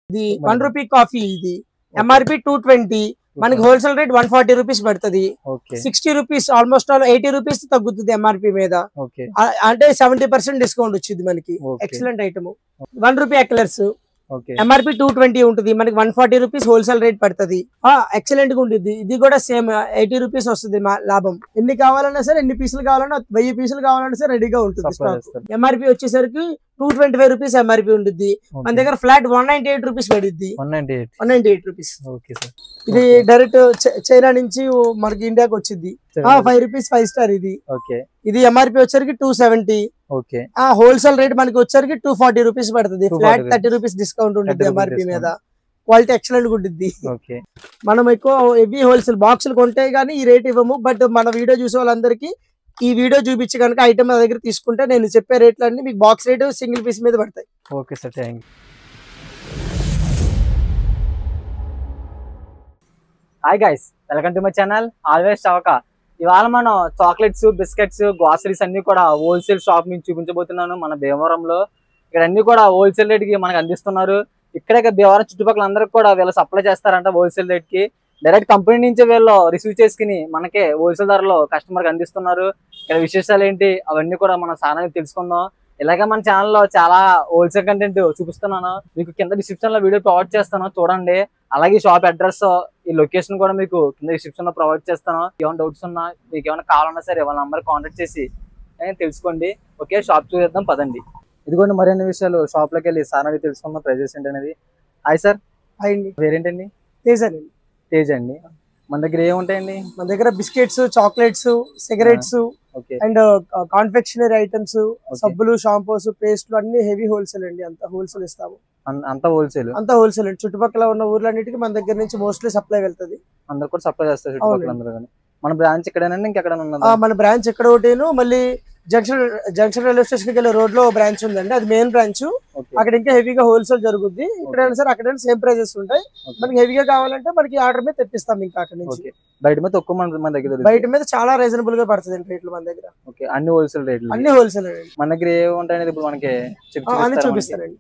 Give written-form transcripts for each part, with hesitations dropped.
ఇది 1 rupee coffee. ఇది MRP 220, మనకి హోల్సేల్ రేట్ 140 రూపీస్ పడుతుంది. 60 రూపీస్, ఆల్మోస్ట్ 80 రూపీస్ తగ్గుతుంది ఎంఆర్పి మీద. అంటే 70% డిస్కౌంట్ వచ్చింది మనకి. Excellent item. 1 రూపీ ఎక్లర్స్ ఎంఆర్పి 220 ఉంటుంది, మనకి 140 రూపీస్ హోల్సేల్ రేట్ పడుతుంది. ఎక్సలెంట్ గా ఉంటుంది. ఇది కూడా సేమ్ 80 రూపీస్ వస్తుంది లాభం. ఎన్ని కావాలన్నా సరే, ఎన్ని పీసులు కావాలన్నా, 1000 పీసులు కావాలన్నా సరే రెడీగా ఉంటుంది. ఎంఆర్పి వచ్చేసరికి 225 రూపీస్ ఎంఆర్పి ఉంటుంది. మన దగ్గర ఫ్లాట్ 198 రూపీస్ పడుద్ది. 198 రూపీస్. ఇది డైరెక్ట్ చైనా నుంచి మనకి ఇండియాకి వచ్చింది. 5 రూపీస్ 5 స్టార్. ఇది ఎంఆర్పి వచ్చరికి 270. హోల్సేల్ రేట్ మనకి వచ్చరికి 240 రూపీస్ పడుతుంది. ఫ్లాట్ 30 రూపీస్ డిస్కౌంట్ ఉంటుంది ఎంఆర్పి మీద. క్వాలిటీ ఎక్సలెంట్ గా ఉంటుంది. మనం ఎక్కువ హెవీ హోల్సేల్ బాక్సులు కొంటే గానీ ఈ రేట్ ఇవ్వము. బట్ మన వీడియో చూసే వాళ్ళందరికీ ఈ వీడియో చూపించి కనుక ఐటమ్ నా దగ్గర తీసుకుంటే నేను చెప్పే రేట్లన్నీ మీకు బాక్స్ రేట్ సింగిల్ పీస్ మీద పడతాయి. Okay sir, thank you. Hi guys, welcome to my channel always చవక. ఇవాళ మనం చాక్లెట్స్, బిస్కెట్స్, గ్రాసరీస్ అన్ని కూడా హోల్సేల్ షాప్ నుంచి చూపించబోతున్నాను. మన భీమవరంలో ఇక్కడ అన్ని కూడా హోల్సేల్ రేట్ కి మనకు అందిస్తున్నారు. ఇక్కడే భీమవరం చుట్టుపక్కల అందరికి కూడా వీళ్ళు సప్లై చేస్తారంట హోల్సేల్ రేట్ కి. డైరెక్ట్ కంపెనీ నుంచి వీళ్ళు రిసీవ్ చేసుకుని మనకే హోల్సేల్ ధరలో కస్టమర్కి అందిస్తున్నారు. ఇక్కడ విశేషాలు ఏంటి అవన్నీ కూడా మన సారానికి తెలుసుకుందాం. ఇలాగే మన ఛానల్లో చాలా హోల్సేల్ కంటెంట్ చూపిస్తున్నాను. మీకు కింద డిస్క్రిప్షన్ లో వీడియో ప్రొవైడ్ చేస్తాను, చూడండి. అలాగే షాప్ అడ్రస్, ఈ లొకేషన్ కూడా మీకు కింద డిస్క్రిప్షన్ లో ప్రొవైడ్ చేస్తాను. ఏమైనా డౌట్స్ ఉన్నా, మీకు ఏమైనా కావాలన్నా సరే వాళ్ళ నంబర్ కాంటాక్ట్ చేసి తెలుసుకోండి. ఓకే, షాప్ చూసేద్దాం పదండి. ఇదిగోండి మరిన్ని విషయాలు షాప్ లోకి వెళ్ళి సారానికి తెలుసుకుందాం. ప్రైజెస్ ఏంటనేది. Hi sir. హాయ్ అండి. పేరేంటండి? తేజ్ అండి. మన దగ్గర ఏముంటాయండి? మన దగ్గర biscuits, chocolates, cigarettes and కాన్ఫెక్షనరీ items, సబ్బులు, షాంపూస్, పేస్ట్లు అన్ని హెవీ హోల్సేల్ అండి. అంత హోల్సేల్ ఇస్తాము. అంత హోల్సేల్ అండి. చుట్టుపక్కల ఉన్న ఊర్లన్నిటికీ మన దగ్గర నుంచి మోస్ట్లీ సప్లై వెళ్తుంది. అందరు కూడా సప్లై చేస్తారు చుట్టుపక్కల అందరూ. మన బ్రాంచ్ ఎక్కడైనా ఇంకెక్కడ ఉన్నదా? మన బ్రాంచ్ ఎక్కడ ఒకటేను, మళ్ళీ జంక్షన్ రైల్వే స్టేషన్ కి వెళ్ళే రోడ్ లో బ్రాంచ్ ఉందండి. అది మెయిన్ బ్రాంచ్. అక్కడ ఇంకా హెవీగా హోల్సేల్ జరుగుద్ది. ఇక్కడైనా సరే అక్కడ సేమ్ ప్రైజెస్ ఉంటాయి. మనకి హెవీగా కావాలంటే మనకి ఆర్డర్ మీద తెప్పిస్తాం. ఇంకా అక్కడ నుంచి బయట మీద తక్కువ మన దగ్గర, బయట మీద చాలా రీజనబుల్ గా పడుతుంది రేట్లు మన దగ్గర. అన్ని హోల్సేల్ రేట్లు. అన్ని హోల్సేల్ రేట్లు మన దగ్గర ఏముంటాయి ఇప్పుడు మనకి అన్ని చూపిస్తానండి.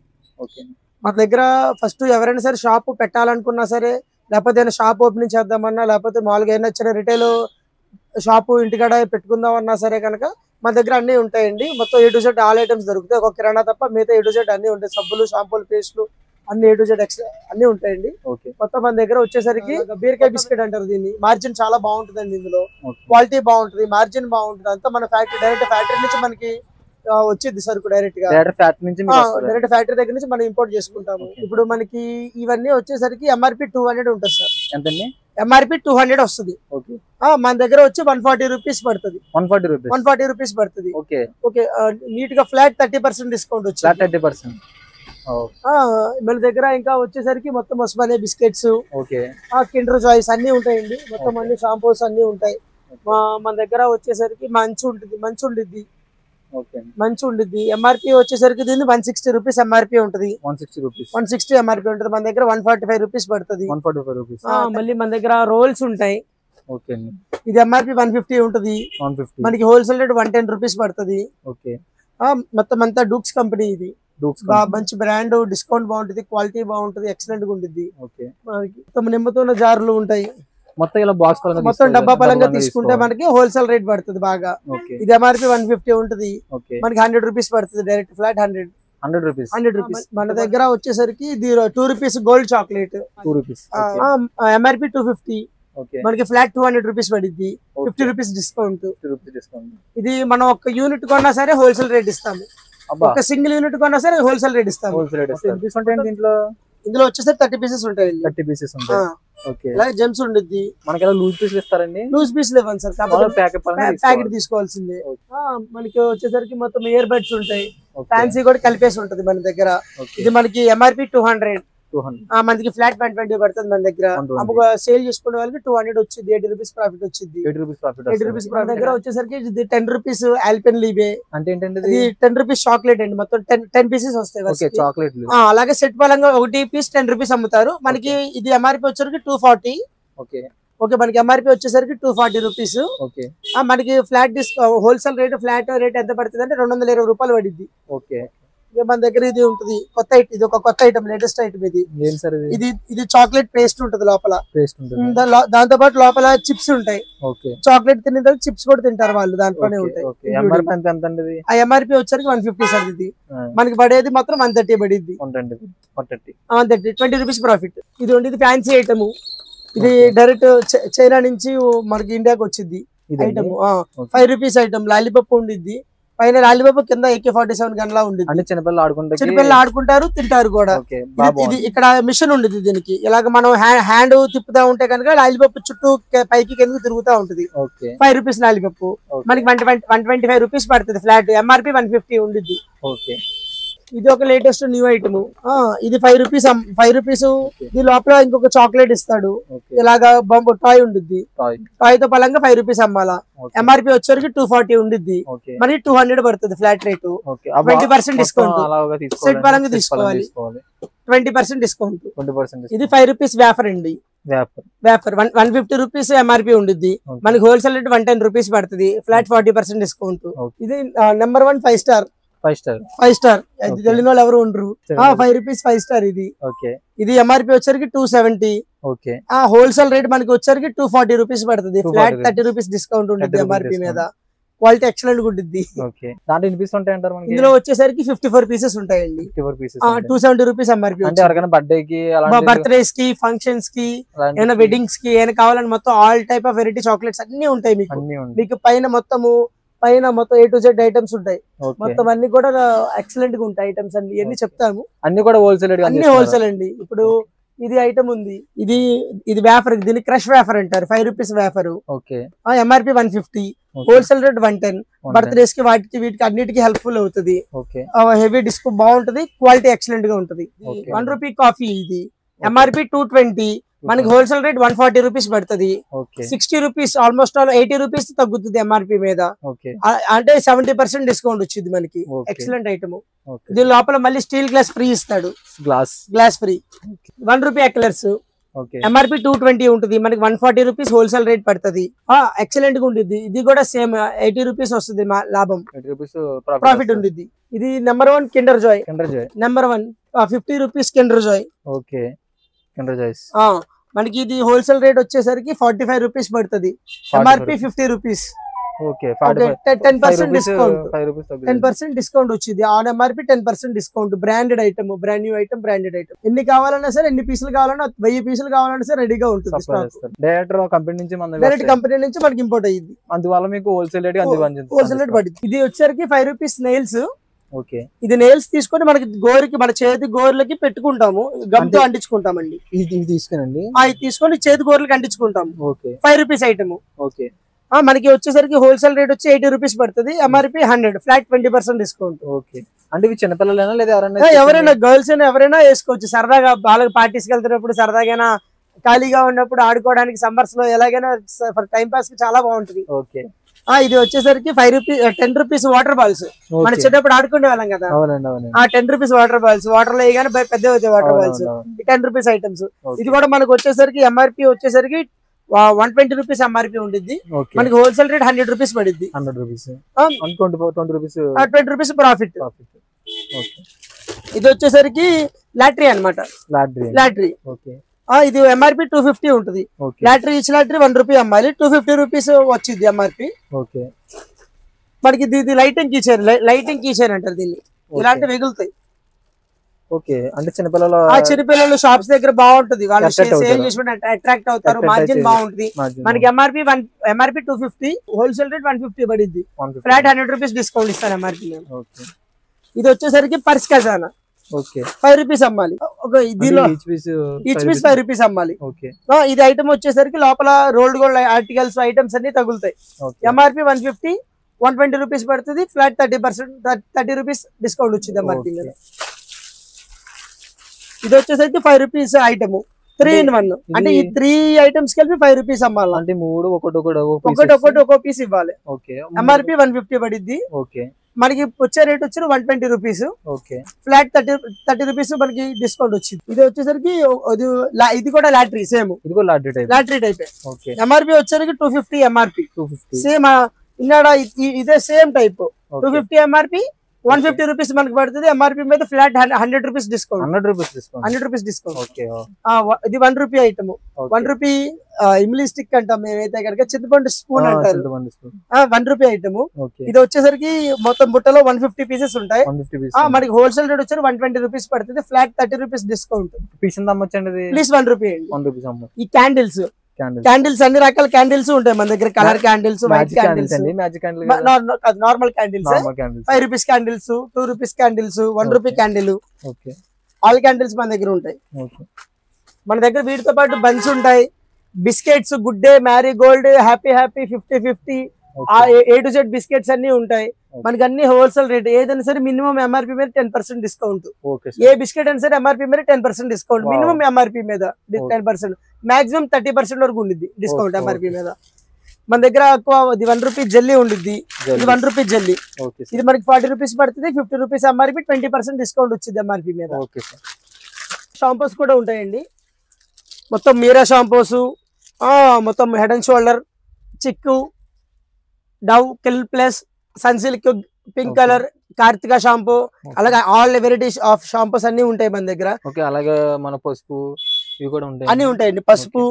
మన దగ్గర ఫస్ట్ ఎవరైనా సరే షాప్ పెట్టాలనుకున్నా సరే, లేకపోతే ఏదైనా షాప్ ఓపెనింగ్ చేద్దామన్నా, లేకపోతే మామూలుగా ఏదైనా చిన్న రిటైల్ షాపు ఇంటికాడ పెట్టుకుందామన్నా సరే కనుక మన దగ్గర అన్ని ఉంటాయండి. మొత్తం A to Z all items దొరుకుతాయి. ఒక కిరాణా తప్ప మిగతా A to Z అన్ని ఉంటాయి. సబ్బులు, షాంపూలు, పేస్ట్లు అన్ని A to Z ఎక్స్ట్రా అన్ని ఉంటాయండి. మొత్తం మన దగ్గర వచ్చేసరికి బీరకాయ బిస్కెట్ అంటారు దీన్ని. మార్జిన్ చాలా బాగుంటుందండి. ఇందులో క్వాలిటీ బాగుంటుంది, మార్జిన్ బాగుంటుంది. అంతా మన ఫ్యాక్టరీ, డైరెక్ట్ ఫ్యాక్టరీ నుంచి మనకి వచ్చింది సరుకు. డైరెక్ట్ ఫ్యాక్టరీ దగ్గర నుంచి మనం ఇంపోర్ట్ చేసుకుంటాము. ఇప్పుడు మనకి ఇవన్నీ వచ్చేసరికి ఎంఆర్పి 200 ఉంటుంది సార్. ఎంతండి? ఎంఆర్పి 200 వస్తుంది. మన దగ్గర వచ్చి 140 రూపీస్ పడుతుంది. 140 రూపీస్ పడుతుంది. ఓకే, నీట్ గా ఫ్లాట్ 30% డిస్కౌంట్ వచ్చింది. 30%. మన దగ్గర ఇంకా వచ్చేసరికి మొత్తం ఉస్మానియా బిస్కెట్స్, కిండర్ జాయ్స్ అన్ని ఉంటాయండి. మొత్తం అన్ని షాంపూస్ అన్ని ఉంటాయి. మన దగ్గర వచ్చేసరికి మంచి ఉండిద్ది. ఎంఆర్పి వచ్చేసరికి దీన్ని 160 రూపీస్ ఎంఆర్పి ఉంటుంది. 160 ఎంఆర్పి ఉంటుంది. మన దగ్గర 145 రూపీస్ పడుతుంది. మళ్ళీ మన దగ్గర రోల్స్ ఉంటాయి. ఇది ఎంఆర్పి 150 ఉంటుంది. మనకి హోల్సేల్ రేట్ 110 రూపీస్ పడుతుంది. మొత్తం అంతా డూక్స్ కంపెనీ. ఇది మంచి బ్రాండ్, డిస్కౌంట్ బాగుంటుంది, క్వాలిటీ బాగుంటుంది, ఎక్సలెంట్ గా ఉంటుంది. మొత్తం నిమ్మతున్న జార్లు ఉంటాయి. మొత్తం ఇలా బాక్స్ మొత్తం డబ్బా పరంగా తీసుకుంటే మనకి హోల్సేల్ రేట్ పడుతుంది బాగా. ఇది ఎంఆర్పి 150 ఉంటుంది. మనకి 100 రూపీస్ పడుతుంది. Direct flat 100 rupees. మన దగ్గర వచ్చేసరికి ఇది 2 రూపీస్ గోల్డ్ చాక్లెట్. ఎంఆర్పి 250, మనకి ఫ్లాట్ 200 రూపీస్ పడుద్ది. 50 రూపీస్ డిస్కౌంట్. ఇది మనం ఒక యూనిట్ కొన్నా సరే హోల్సేల్ రేట్ ఇస్తాము. ఒక సింగిల్ యూనిట్ కొన్నా సరే హోల్సేల్ రేట్ ఇస్తాము. ఇందులో వచ్చేసరికి 30 పీసెస్ ఉంటాయి. 30 పీసెస్ ఉంటాయి. జెమ్స్ ఉండిద్ది. మనకి లూజ్ పీస్ ఇస్తారండి? లూజ్ పీస్ లేవని సార్, ప్యాకెట్ తీసుకోవాల్సిందే. మనకి వచ్చేసరికి మొత్తం ఇయర్ బడ్స్ ఉంటాయి. ఫ్యాన్సీ కూడా కలిపేసి ఉంటది మన దగ్గర. ఇది మనకి ఎంఆర్పి 200, మనకి ఫ్లాట్ 120 పడుతుంది. మన దగ్గర సేల్ చేసుకునే వాళ్ళకి 200 వచ్చింది. 80 రూపీస్ ప్రాఫిట్ వచ్చింది. 80 రూపీస్ మన దగ్గర వచ్చేసరికి 10 రూపీస్ ఆల్పెన్ లీబే అంటే ఇది 10 రూపీస్ చాక్లెట్ అండి. మొత్తం 10 పీసెస్ వస్తాయి చాక్లెట్. అలాగే సెట్ పరంగా ఒకటి పీస్ 10 రూపీస్ అమ్ముతారు. మనకి ఇది ఎంఆర్పి వచ్చేసరికి 240. మనకి ఎంఆర్పి వచ్చేసరికి 240 రూపీస్. మనకి flat wholesale rate, flat rate ఎంత పడుతుంది అంటే 220 రూపాయలు పడింది. మన దగ్గర ఇది ఉంటుంది కొత్త ఇది ఒక కొత్త ఐటమ్ లేటెస్ట్ ఐటమ్ ఇది ఇది ఇది చాక్లెట్ పేస్ట్ ఉంటుంది లోపల దాంతో పాటు లోపల చిప్స్ ఉంటాయి చాక్లెట్ తిన్న తర్వాత చిప్స్ కూడా తింటారు వాళ్ళు దాంట్లోనే ఉంటాయి ఆ ఎంఆర్పి వచ్చరికి 150 సార్ ఇది మనకి పడేది మాత్రం 130 పడింది 20 రూపీస్ ప్రాఫిట్ ఇది ఉండేది ఫ్యాన్సీ ఐటమ్ ఇది డైరెక్ట్ చైనా నుంచి మనకి ఇండియాకి వచ్చింది ఐటమ్ 5 రూపీస్ ఐటమ్ లాలీపాప్ ఉండిద్ది పైన లాలీపాప్ కింద AK-47 గన్లా ఉంది చిన్నపిల్లలు ఆడుకుంటారు తింటారు కూడా ఇది ఇక్కడ మిషన్ ఉండేది దీనికి ఇలాగ మనం హ్యాండ్ తిప్పుతా ఉంటే కనుక లాలీపాప్ చుట్టూ పైకి కిందకి తిరుగుతా ఉంటది 5 రూపీస్ లాలీపాప్ మనకి 125 రూపీస్ పడుతుంది ఫ్లాట్ ఎంఆర్పి 150 ఉండిద్ది ఇది ఒక లేటెస్ట్ న్యూ ఐటమ్ ఇది 5 రూపీస్ ఇది లోపల ఇంకొక చాక్లెట్ ఇస్తాడు ఇలాగా బొమ్మ టాయ్ ఉండిద్ది టాయ్ తో పలంగా 5 రూపీస్ అమ్మాలా ఎంఆర్పి వచ్చేసరికి 240 ఉండిద్ది మనకి 200 పడుతుంది ఫ్లాట్ రేటు 20% డిస్కౌంట్ సెట్ పరంగా తీసుకోవాలి 20% డిస్కౌంట్ ఇది 5 రూపీస్ వేఫర్ అండి వేఫర్ 150 రూపీస్ ఎంఆర్పి ఉండిద్ది మనకి హోల్సేల్ రేట్ 110 రూపీస్ పడుతుంది ఫ్లాట్ 40% డిస్కౌంట్ ఇది నెంబర్ 1 5 స్టార్ 5 స్టార్ తెలియని వాళ్ళు ఎవరు ఉండరు 5 రూపీస్ 5 స్టార్ ఇది ఎంఆర్పి వచ్చరికి 270 హోల్సేల్ రేట్ మనకి వచ్చరికి 240 రూపీస్ పడుతుంది ఫ్లాట్ 30 రూపీస్ డిస్కౌంట్ ఉంటుంది ఎంఆర్పి మీద క్వాలిటీ ఎక్సలెంట్ ఉంటుంది ఇందులో వచ్చేసరికి 54 పీసెస్ ఉంటాయండి 270 రూపీస్ ఎంఆర్పి బర్త్డేస్ కి ఫంక్షన్స్ కి ఏమైనా వెడ్డింగ్స్ కి ఏమైనా కావాలని మొత్తం all type of variety chocolates అన్ని ఉంటాయి మీకు పైన మొత్తం A to Z ఐటమ్స్ ఉంటాయి మొత్తం అన్ని కూడా ఎక్సలెంట్ గా ఉంటాయి ఐటమ్స్ అన్ని ఇవన్నీ చెప్తాము అన్ని కూడా హోల్సేల్ అండి ఇప్పుడు ఇది ఐటమ్ ఉంది ఇది వేఫర్ దీన్ని క్రష్ వేఫర్ అంటారు 5 rupees wafer MRP 150 wholesale rate 110 birthdays కి వీటికి అన్నిటికీ హెల్ప్ఫుల్ అవుతుంది హెవీ డిస్క్ బాగుంటది క్వాలిటీ ఎక్సలెంట్ గా ఉంటది 1 రూపీ కాఫీ ఇది ఎంఆర్పి 220 మనకి హోల్సేల్ రేట్ 140 రూపీస్ పడుతుంది 60 రూపీస్ ఆల్మోస్ట్ 80 రూపీస్ తగ్గుతుంది ఎంఆర్పి మీద అంటే 70% డిస్కౌంట్ వచ్చింది మనకి ఎక్సలెంట్ ఐటమ్ దీని లోపల మళ్ళీ స్టీల్ గ్లాస్ ఫ్రీ ఇస్తాడు గ్లాస్ ఫ్రీ 1 రూపీ ఎక్లర్స్ ఎంఆర్పి 220 ఉంటుంది మనకి 140 రూపీస్ హోల్సేల్ రేట్ పడుతుంది ఎక్సలెంట్ గా ఉంటుంది ఇది కూడా సేమ్ 80 రూపీస్ వస్తుంది లాభం ప్రాఫిట్ ఉంటుంది ఇది number 1 Kinder Joy number 1 50 rupees Kinder Joy మనకి ఇది హోల్సేల్ రేట్ వచ్చేసరికి 45 రూపీస్ పడుతుంది ఎంఆర్పి 50 రూపీస్ 10% డిస్కౌంట్ వచ్చింది on MRP 10% discount branded item brand new item branded item ఎన్ని కావాలన్నా సరే ఎన్ని పీసులు కావాలన్నా 1000 పీసులు కావాలన్నా సరే రెడీగా ఉంటుంది డైరెక్ట్ కంపెనీ నుంచి మనకి ఇంపోర్ట్ అయ్యింది అందువల్ల మీకు హోల్సేల్ రేట్ పడుతుంది ఇది వచ్చేసరికి 5 రూపీస్ నెయిల్స్ ఇది నెయిల్స్ తీసుకొని మనకి గోరికి మన చేతి గోర్లకి పెట్టుకుంటాము గమ్తో అంటించుకుంటామండి ఇది తీసుకొని చేతి గోర్లకి అంటించుకుంటాము 5 రూపీస్ ఐటమ్ మనకి వచ్చేసరికి హోల్సేల్ రేట్ వచ్చి 80 రూపీస్ పడుతుంది ఎంఆర్పి 100 ఫ్లాట్ 20% డిస్కౌంట్ అంటే ఇవి చిన్నపిల్లలైనా లేదా ఎవరైనా గర్ల్స్ అయినా ఎవరైనా వేసుకోవచ్చు సరదాగా బాగా పార్టీస్కి వెళ్తున్నప్పుడు సరదాగా ఖాళీగా ఉన్నప్పుడు ఆడుకోవడానికి సమ్మర్స్ లో ఎలాగైనా టైం పాస్ కి చాలా బాగుంటుంది ఇది వచ్చేసరికి 10 రూపీస్ వాటర్ బాల్స్ మన చిన్నప్పుడు ఆడుకునే వాళ్ళం కదా 10 రూపీస్ వాటర్ బాల్స్ వాటర్ లో వేయగానే పెద్ద అవుతాయి వాటర్ బాల్స్ 10 రూపీస్ ఐటమ్స్ ఇది కూడా మనకు వచ్చేసరికి ఎంఆర్పి వచ్చేసరికి 120 రూపీస్ ఎంఆర్పి ఉంటుంది మనకి హోల్సేల్ రేట్ 100 రూపీస్ పడుద్ది 20 రూపీస్ ప్రాఫిట్ ఇది వచ్చేసరికి లాటరీ అనమాట లాటరీ ఇది ఎంఆర్పి 250 ఉంటుంది లాటరీ ఈచ్ లాటరీ 1 రూపీ అమ్మాలి 250 రూపీస్ వచ్చింది ఎంఆర్పి మనకి ఇది లైటింగ్ కీచైన్ అంటారు దీన్ని ఇలాంటివి మిగులుతాయి అంటే చిన్నపిల్లలు షాప్స్ దగ్గర బాగుంటది వాళ్ళు సేల్ చేసుకుంటే అట్రాక్ట్ అవుతారు మార్జిన్ బాగుంటుంది మనకి ఎంఆర్పి 250 హోల్సేల్ రేట్ 150 పడింది ఫ్లాట్ 100 రూపీస్ డిస్కౌంట్ ఇస్తాను ఎంఆర్పి ఇది వచ్చేసరికి పర్స్ ఖజానా 5 రూపీస్ అమ్మాలి దీనిలో ఈచ్ పీస్ 5 రూపీస్ అమ్మాలి ఇది ఐటమ్ వచ్చేసరికి లోపల రోల్డ్ గోల్డ్ ఆర్టికల్స్ ఐటమ్స్ అన్ని తగులుతాయి ఎంఆర్పి 150 120 రూపీస్ పడుతుంది ఫ్లాట్ 30 రూపీస్ డిస్కౌంట్ వచ్చింది ఎంఆర్పి మీద ఇది వచ్చేసరికి 5 రూపీస్ ఐటమ్ 3 in 1 అంటే ఈ 3 ఐటమ్స్ కలిపి 5 రూపీస్ అమ్మాలి అంటే మూడు ఒక్కొక్క పీస్ ఇవ్వాలి ఎంఆర్పి 150 పడిద్ది మనకి వచ్చే రేట్ వచ్చి 120 రూపీస్ ఫ్లాట్ 30 రూపీస్ మనకి డిస్కౌంట్ వచ్చింది ఇది వచ్చేసరికి ఇది కూడా lottery same lottery type MRP వచ్చేసరికి 250 ఎంఆర్పి సేమ్ ఇదే సేమ్ టైప్ 250 ఎంఆర్పి 150 రూపీస్ మనకి పడుతుంది. ఎంఆర్పి మీద flat 100 rupees discount. 100 rupees discount. ఇది 1 rupee item. 1 rupee imli stick అంటాం మేమైతే కనుక, చింతపండు స్పూన్ అంటారు. 1 రూపీ ఐటమ్. ఇది వచ్చేసరికి మొత్తం బుట్టలో 150 పీసెస్ ఉంటాయి. మనకి హోల్సేల్ రేట్ వచ్చి 120 రూపీస్ పడుతుంది. Flat 30 rupees discount. పీస్ ఎంత అమ్మొచ్చండి? ప్లీజ్ 1 రూపీ అండి. ఈ క్యాండిల్స్ అన్ని రకాల క్యాండిల్స్ ఉంటాయి మన దగ్గర. Colour candles, white candles, normal candles, 5 rupees candles, 2 rupees candles, 1 rupee candle, all candles మన దగ్గర ఉంటాయి. మన దగ్గర వీటితో పాటు బన్స్ ఉంటాయి, biscuits, good day, marry gold, happy 50-50, A to Z biscuits అన్ని ఉంటాయి మనకి. అన్ని హోల్సేల్ రేట్. ఏదైనా సరే మినిమం ఎంఆర్పీ మీద 10% డిస్కౌంట్. ఏ బిస్కెట్ అయినా సరే ఎంఆర్పీ మీద 10% డిస్కౌంట్. మినిమం ఎంఆర్పీ మీద 10%, మాక్సిమం 30% వరకు ఉండిద్ది డిస్కౌంట్ ఎంఆర్పీ మీద. మన దగ్గర ఇది 1 రూపీ జెల్లీ ఉండిద్ది. ఇది 1 రూపీ జెల్లీ. ఇది మనకి 40 రూపీస్ పడుతుంది. 50 రూపీస్ ఎంఆర్పీ, 20% డిస్కౌంట్ వచ్చింది ఎంఆర్పీ మీద. షాంపూస్ కూడా ఉంటాయండి. మొత్తం మీరా షాంపూస్, మొత్తం హెడ్ అండ్ షోల్డర్, చిక్కు, Dove, kill plus, Sunsilk, pink colour, Karthika shampoo, అలాగే ఆల్ వెరైటీస్ ఆఫ్ షాంపూస్ అన్ని ఉంటాయి మన దగ్గర. అలాగే మన పసుపు ఇవి కూడా ఉంటాయి, అన్ని ఉంటాయండి. పసుపు,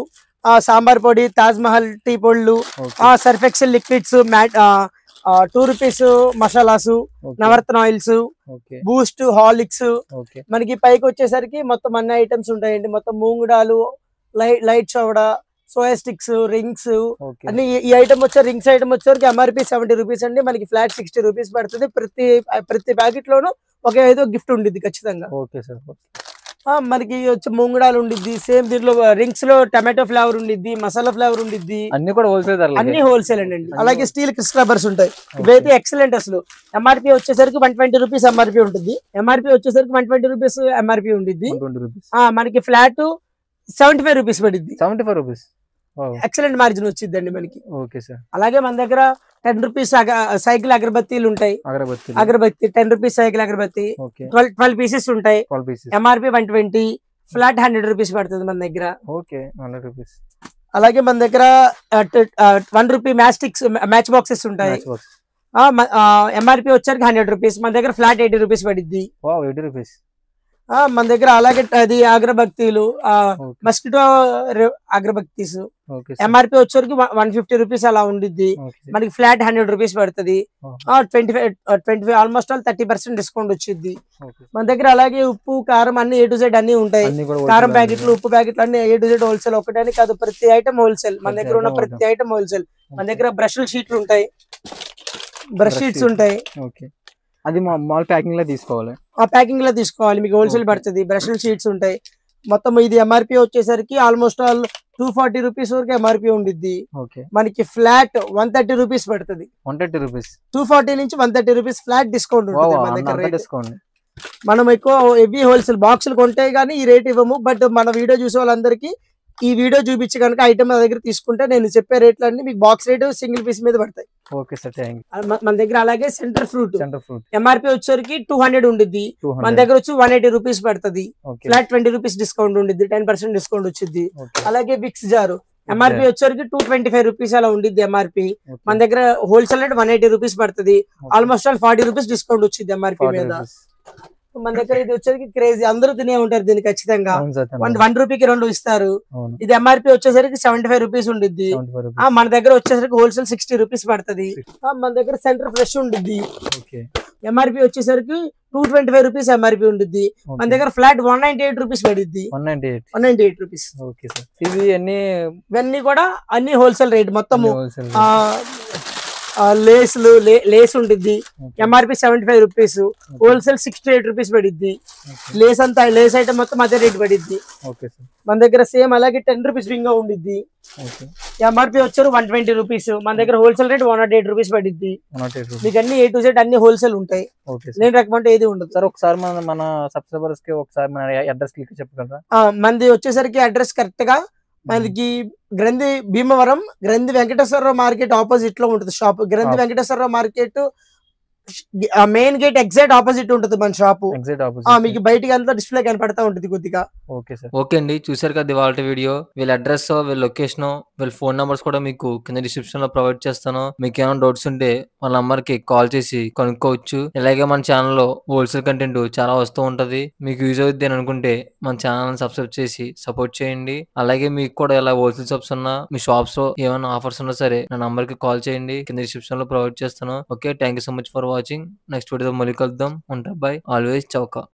సాంబార్ పొడి, తాజ్ మహల్ టీ పొడులు, Surf Excel liquids, 2 rupees masalas, Navratna oils, Boost, Horlicks. మనకి పైకి వచ్చేసరికి మొత్తం అన్ని ఐటమ్స్ ఉంటాయండి. మొత్తం మూంగుడాలు, లైట్ చౌడా, సోయా స్టిక్స్, రింగ్స్ అన్ని. ఈ ఐటమ్ వచ్చే రింగ్స్ ఐటమ్ వచ్చేసరికి ఎంఆర్పీ 70 రూపీస్ అండి. మనకి ఫ్లాట్ 60 రూపీస్ పడుతుంది. ప్రతి ప్యాకెట్ లోను ఏదో గిఫ్ట్ ఉండిద్ది ఖచ్చితంగా. మనకి వచ్చే మూంగుడాలు ఉండిద్ది. సేమ్ దీంట్లో రింగ్స్ లో టమాటో ఫ్లేవర్ ఉండిద్ది, మసాలా ఫ్లేవర్ ఉండిద్ది. అన్ని కూడా హోల్సేల్, అన్ని హోల్సేల్ అండి. అలాగే స్టీల్ స్క్రబ్బర్స్ ఉంటాయి. ఇవైతే ఎక్సలెంట్. అసలు ఎంఆర్పీ వచ్చేసరికి 120 రూపీస్ ఎంఆర్పీ ఉంటుంది. ఎంఆర్పీ వచ్చేసరికి 120 రూపీస్ ఎంఆర్పీ ఉండిద్ది. మనకి ఫ్లాట్ 75 రూపీస్ పడిద్ది. 75 రూపీస్ ఎక్సలెంట్ మార్జిన్ వచ్చిందండి మనకి. అలాగే మన దగ్గర 10 రూపీస్ సైకిల్ అగరబత్తీలు ఉంటాయి. అగరబత్తి 10 రూపీస్ సైకిల్ అగరబత్తి 12 పీసెస్ ఉంటాయి. ఎంఆర్పీ 120, ఫ్లాట్ 100 రూపీస్ పడుతుంది మన దగ్గర. అలాగే మన దగ్గర 1 రూపీ మ్యాచ్ బాక్సెస్ ఉంటాయి. ఎంఆర్పీ వచ్చరికి 100 రూపీస్. మన దగ్గర ఫ్లాట్ 80 రూపీస్ పడిద్ది. 80 రూపీస్ మన దగ్గర. అలాగే అది అగరబత్తీలు, మస్కిటో అగరబత్తీస్ ఎంఆర్పీ వచ్చరికి 150 రూపీస్ అలా ఉండిద్ది. మనకి ఫ్లాట్ 100 రూపీస్ పడుతుంది. 25 ఆల్మోస్ట్ ఆల్ 30% డిస్కౌంట్ వచ్చింది మన దగ్గర. అలాగే ఉప్పు, కారం అన్ని A to Z అన్ని ఉంటాయి. కారం ప్యాకెట్లు, ఉప్పు ప్యాకెట్లు అన్ని A to Z హోల్సేల్. ఒకటే కాదు, ప్రతి ఐటమ్ హోల్సేల్. మన దగ్గర ఉన్న ప్రతి ఐటమ్ హోల్సేల్. మన దగ్గర బ్రష్ల షీట్లు ఉంటాయి, బ్రష్ షీట్స్ ఉంటాయి. అది మాల్ ప్యాకింగ్ లో తీసుకోవాలి. ప్యాకింగ్ లో తీసుకోవాలి, మీకు హోల్సేల్ పడుతుంది. బ్రష్ షీట్స్ ఉంటాయి. మొత్తం ఇది ఎంఆర్పీ వచ్చేసరికి ఆల్మోస్ట్ ఆల్ 240 రూపీస్ వరకు ఎంఆర్పీ ఉండిద్ది. మనకి ఫ్లాట్ 130 రూపీస్ పడుతుంది. 130 రూపీస్ 240 నుంచి 130 రూపీస్ ఫ్లాట్ డిస్కౌంట్ ఉంటుంది మన దగ్గర. మనం ఎక్కువ హెవీ హోల్సేల్ బాక్సులు కొంటే గానీ ఈ రేట్ ఇవ్వము. బట్ మన వీడియో చూసే వాళ్ళందరికీ ఈ వీడియో చూపించి కనుక ఐటమ్ నా దగ్గర తీసుకుంటే నేను చెప్పే రేట్లు అన్ని మీకు బాక్స్ రేట్ సింగిల్ పీస్ మీద పడతాయి. మన దగ్గర అలాగే సెంటర్ ఫ్రూట్ ఎంఆర్పీ వచ్చేసరికి 200 ఉండిద్ది. మన దగ్గర వచ్చి 180 రూపీస్ పడుతుంది. ఫ్లాట్ 20 రూపీస్ డిస్కౌంట్ ఉండిద్ది, 10% డిస్కౌంట్ వచ్చింది. అలాగే విక్స్ జారు ఎంఆర్పీ వచ్చేసరికి 225 రూపీస్ అలా ఉండిద్ది ఎంఆర్పీ. మన దగ్గర హోల్సేల్ రేట్ 180 రూపీస్ పడుతుంది. ఆల్మోస్ట్ ఆల్ 40 రూపీస్ డిస్కౌంట్ వచ్చింది ఎంఆర్పీ మీద. మన దగ్గర ఇది వచ్చేసరికి క్రేజీ, అందరూ తినే ఉంటారు దీన్ని ఖచ్చితంగా. 1 రూపీకి 2 ఇస్తారు. ఇది ఎంఆర్పీ వచ్చేసరికి 75 రూపీస్ ఉండిద్ది. మన దగ్గర వచ్చేసరికి హోల్సేల్ 60 రూపీస్ పడుతుంది. మన దగ్గర సెంటర్ ఫ్రెష్ ఉండిద్ది. ఎంఆర్పీ వచ్చేసరికి 225 రూపీస్ ఎంఆర్పీ ఉండిద్ది. మన దగ్గర ఫ్లాట్ 198 రూపీస్ పడిద్ది. 198 రూపీస్. ఇవన్నీ కూడా అన్ని హోల్సేల్ రేట్. మొత్తము లేస్ ఉండిద్ది. ఎంఆర్పీ 75 రూపీస్, హోల్సేల్ 68 రూపీస్ పడిద్ది. లేస్ ఐటమ్ మొత్తం అదే రేట్ పడిద్ది మన దగ్గర. సేమ్ అలాగే 10 రూపీస్ బింగో ఉండిద్ది. ఎంఆర్పీ వచ్చారు 120 రూపీస్. మన దగ్గర హోల్సేల్ రేట్ 108 రూపీస్ పడిద్ది. మీకు అన్ని A to Z అన్ని హోల్సేల్ ఉంటాయి. నేను రకమంటే ఏది ఉండదు సార్. ఒకసారి మన సబ్స్క్రైబర్స్ కి ఒకసారి మన అడ్రస్ క్లిక్ చెప్పగలరా? మనది వచ్చేసరికి అడ్రస్ కరెక్ట్ గా మనకి గ్రంథి భీమవరం, గ్రంథి వెంకటేశ్వరరావు మార్కెట్ ఆపోజిట్ లో ఉంటుంది shop. Granthi Venkateswararao market main gate exact opposite ఉంటుంది మన షాపు. ఎగ్జాక్ట్ మీకు ఆపోజిట్. బయటికి అంతా డిస్ప్లే కనపడతా ఉంటుంది కొద్దిగా. Okay sir. ఓకే అండి, చూసారు కదా ఇవాళ వీడియో. వీళ్ళ అడ్రస్, వీళ్ళ లొకేషన్, వీళ్ళ ఫోన్ నంబర్స్ కూడా మీకు కింద డిస్క్రిప్షన్ లో ప్రొవైడ్ చేస్తాను. మీకు ఏమైనా డౌట్స్ ఉంటే వాళ్ళ నంబర్ కి కాల్ చేసి కనుక్కోవచ్చు. ఇలాగే మన ఛానల్లో హోల్సేల్ కంటెంట్ చాలా వస్తూ ఉంటది. మీకు యూజ్ అవుద్ది అని అనుకుంటే మన ఛానల్ సబ్స్క్రైబ్ చేసి సపోర్ట్ చేయండి. అలాగే మీకు కూడా ఇలా హోల్సేల్ షాప్స్ ఉన్నా, మీ షాప్స్ లో ఏమైనా ఆఫర్స్ ఉన్నా సరే నా నంబర్ కి కాల్ చేయండి. కింద డిస్క్రిప్షన్ లో ప్రొవైడ్ చేస్తాను. Okay, thank you so much for watching. Next video మళ్ళీ కలుద్దాం. ఉంటా, బై. ఆల్వేస్ చౌక.